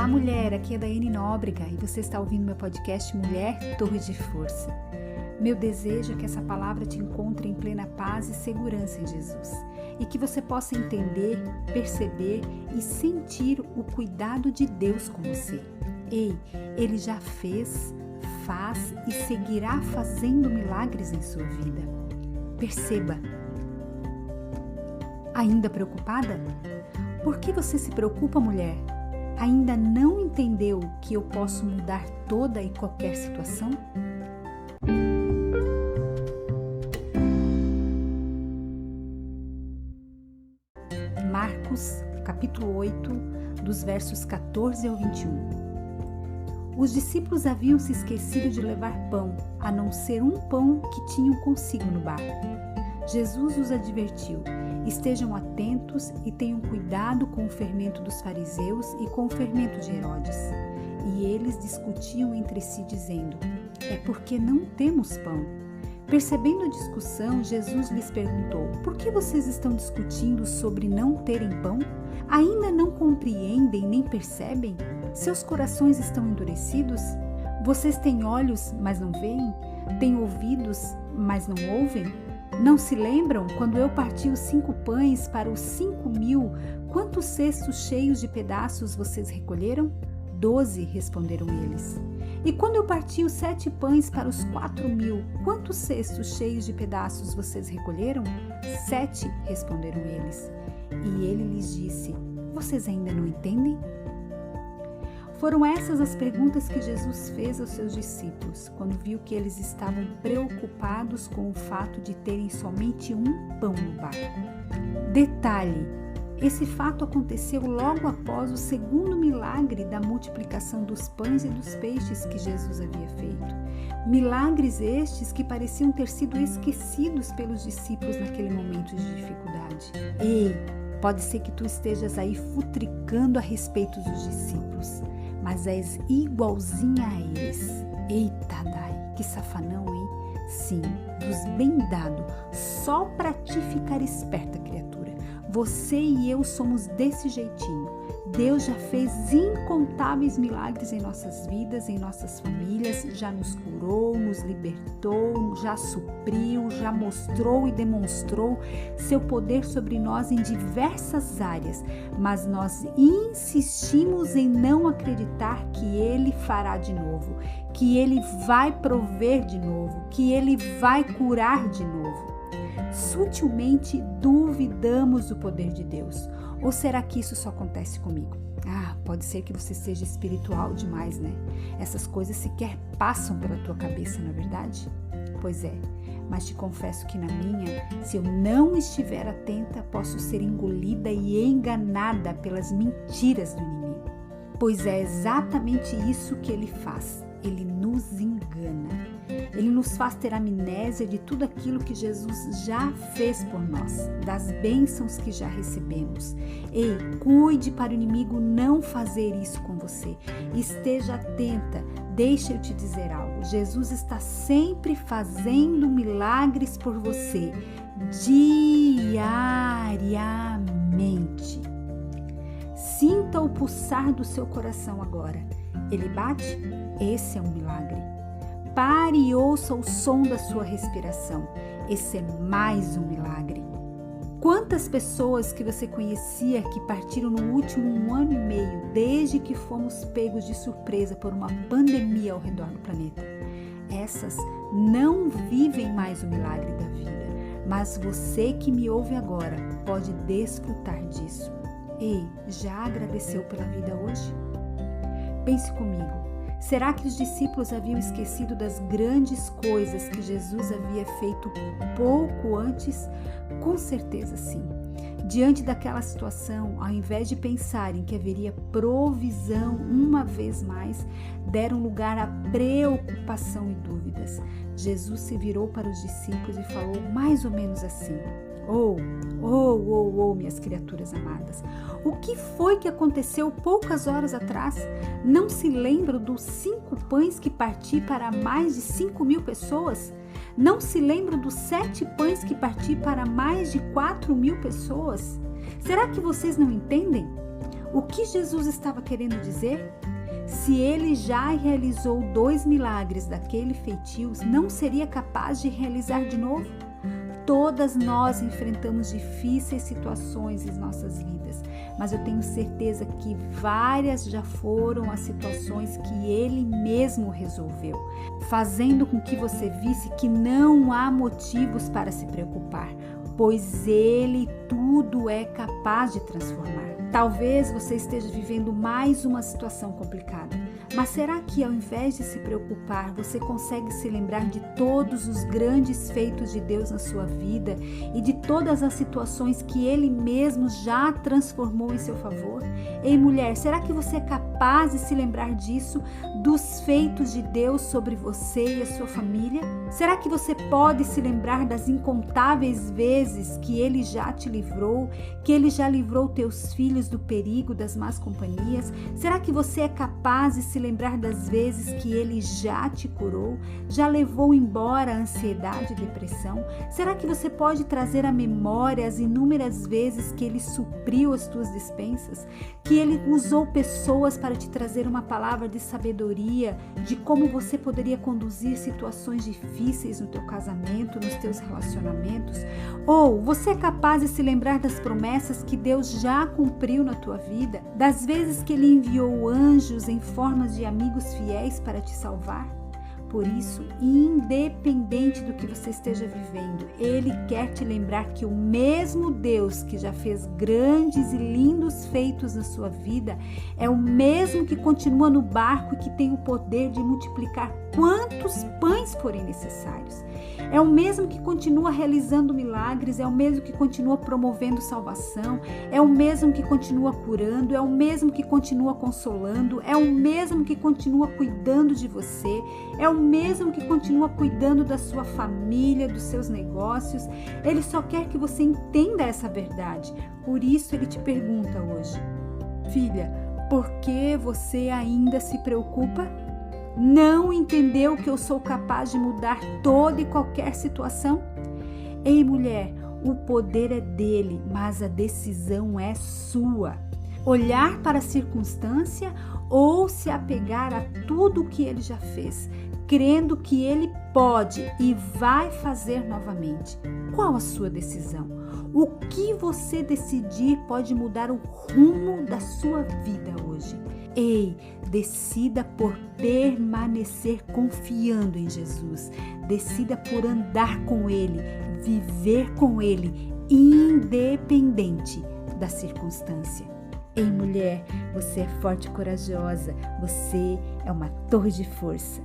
Olá, mulher, aqui é Daiane Nóbrega e você está ouvindo meu podcast Mulher Torre de Força. Meu desejo é que essa palavra te encontre em plena paz e segurança em Jesus e que você possa entender, perceber e sentir o cuidado de Deus com você. Ei, Ele já fez, faz e seguirá fazendo milagres em sua vida. Perceba. Ainda preocupada? Por que você se preocupa, mulher? Ainda não entendeu que eu posso mudar toda e qualquer situação? Marcos, capítulo 8, dos versos 14 ao 21. Os discípulos haviam se esquecido de levar pão, a não ser um pão que tinham consigo no barco. Jesus os advertiu: estejam atentos e tenham cuidado com o fermento dos fariseus e com o fermento de Herodes. E eles discutiam entre si, dizendo: é porque não temos pão. Percebendo a discussão, Jesus lhes perguntou: por que vocês estão discutindo sobre não terem pão? Ainda não compreendem nem percebem? Seus corações estão endurecidos? Vocês têm olhos, mas não veem? Têm ouvidos, mas não ouvem? Não se lembram quando eu parti os 5 pães para os 5.000? Quantos cestos cheios de pedaços vocês recolheram? 12, responderam eles. E quando eu parti os 7 pães para os 4.000, quantos cestos cheios de pedaços vocês recolheram? 7, responderam eles. E ele lhes disse: vocês ainda não entendem? Foram essas as perguntas que Jesus fez aos seus discípulos, quando viu que eles estavam preocupados com o fato de terem somente um pão no barco. Detalhe: esse fato aconteceu logo após o segundo milagre da multiplicação dos pães e dos peixes que Jesus havia feito. Milagres estes que pareciam ter sido esquecidos pelos discípulos naquele momento de dificuldade. Ei, pode ser que tu estejas aí futricando a respeito dos discípulos, mas és igualzinha a eles. Eita, Dai, que safanão, hein? Sim, dos bem dado, só pra te ficar esperta, criatura. Você e eu somos desse jeitinho. Deus já fez incontáveis milagres em nossas vidas, em nossas famílias, já nos curou, nos libertou, já supriu, já mostrou e demonstrou seu poder sobre nós em diversas áreas, mas nós insistimos em não acreditar que Ele fará de novo, que Ele vai prover de novo, que Ele vai curar de novo. Sutilmente duvidamos do poder de Deus. Ou será que isso só acontece comigo? Pode ser que você seja espiritual demais, né? Essas coisas sequer passam pela tua cabeça, não é verdade? Pois é, mas te confesso que na minha, se eu não estiver atenta, posso ser engolida e enganada pelas mentiras do inimigo. Pois é exatamente isso que ele faz. Ele nos engana. Ele nos faz ter amnésia de tudo aquilo que Jesus já fez por nós, das bênçãos que já recebemos. Ei, cuide para o inimigo não fazer isso com você. Esteja atenta. Deixa eu te dizer algo. Jesus está sempre fazendo milagres por você, diariamente. Sinta o pulsar do seu coração agora. Ele bate? Esse é um milagre. Pare e ouça o som da sua respiração. Esse é mais um milagre. Quantas pessoas que você conhecia que partiram no último 1 ano e meio, desde que fomos pegos de surpresa por uma pandemia ao redor do planeta? Essas não vivem mais o milagre da vida, mas você que me ouve agora pode desfrutar disso. Ei, já agradeceu pela vida hoje? Pense comigo. Será que os discípulos haviam esquecido das grandes coisas que Jesus havia feito pouco antes? Com certeza sim. Diante daquela situação, ao invés de pensarem que haveria provisão uma vez mais, deram lugar à preocupação e dúvidas. Jesus se virou para os discípulos e falou mais ou menos assim: Oh, minhas criaturas amadas, o que foi que aconteceu poucas horas atrás? Não se lembram dos 5 pães que parti para mais de 5.000 pessoas? Não se lembram dos 7 pães que parti para mais de 4.000 pessoas? Será que vocês não entendem? O que Jesus estava querendo dizer? Se ele já realizou 2 milagres daquele feitio, não seria capaz de realizar de novo? Todas nós enfrentamos difíceis situações em nossas vidas, mas eu tenho certeza que várias já foram as situações que Ele mesmo resolveu, fazendo com que você visse que não há motivos para se preocupar, pois Ele tudo é capaz de transformar. Talvez você esteja vivendo mais uma situação complicada, mas será que ao invés de se preocupar, você consegue se lembrar de todos os grandes feitos de Deus na sua vida e de todas as situações que Ele mesmo já transformou em seu favor? Ei, mulher, será que você é capaz de se lembrar disso, dos feitos de Deus sobre você e a sua família? Será que você pode se lembrar das incontáveis vezes que Ele já te livrou, que Ele já livrou teus filhos do perigo das más companhias? Será que você é capaz de se lembrar das vezes que Ele já te curou, já levou embora a ansiedade e depressão? Será que você pode trazer à memória as inúmeras vezes que Ele supriu as tuas despensas, que Ele usou pessoas para te trazer uma palavra de sabedoria, de como você poderia conduzir situações difíceis no teu casamento, nos teus relacionamentos? Ou você é capaz de se lembrar das promessas que Deus já cumpriu na tua vida, das vezes que Ele enviou anjos em formas de amigos fiéis para te salvar? Por isso, independente do que você esteja vivendo, Ele quer te lembrar que o mesmo Deus que já fez grandes e lindos feitos na sua vida é o mesmo que continua no barco e que tem o poder de multiplicar quantos pães forem necessários. É o mesmo que continua realizando milagres, é o mesmo que continua promovendo salvação, é o mesmo que continua curando, é o mesmo que continua consolando, é o mesmo que continua cuidando de você, é o mesmo que continua cuidando da sua família, dos seus negócios. Ele só quer que você entenda essa verdade. Por isso ele te pergunta hoje: filha, por que você ainda se preocupa? Não entendeu que eu sou capaz de mudar toda e qualquer situação? Ei, mulher, o poder é dele, mas a decisão é sua. Olhar para a circunstância ou se apegar a tudo o que ele já fez, crendo que ele pode e vai fazer novamente. Qual a sua decisão? O que você decidir pode mudar o rumo da sua vida hoje. Ei, decida por permanecer confiando em Jesus. Decida por andar com Ele, viver com Ele, independente da circunstância. Ei, mulher, você é forte e corajosa. Você é uma torre de força.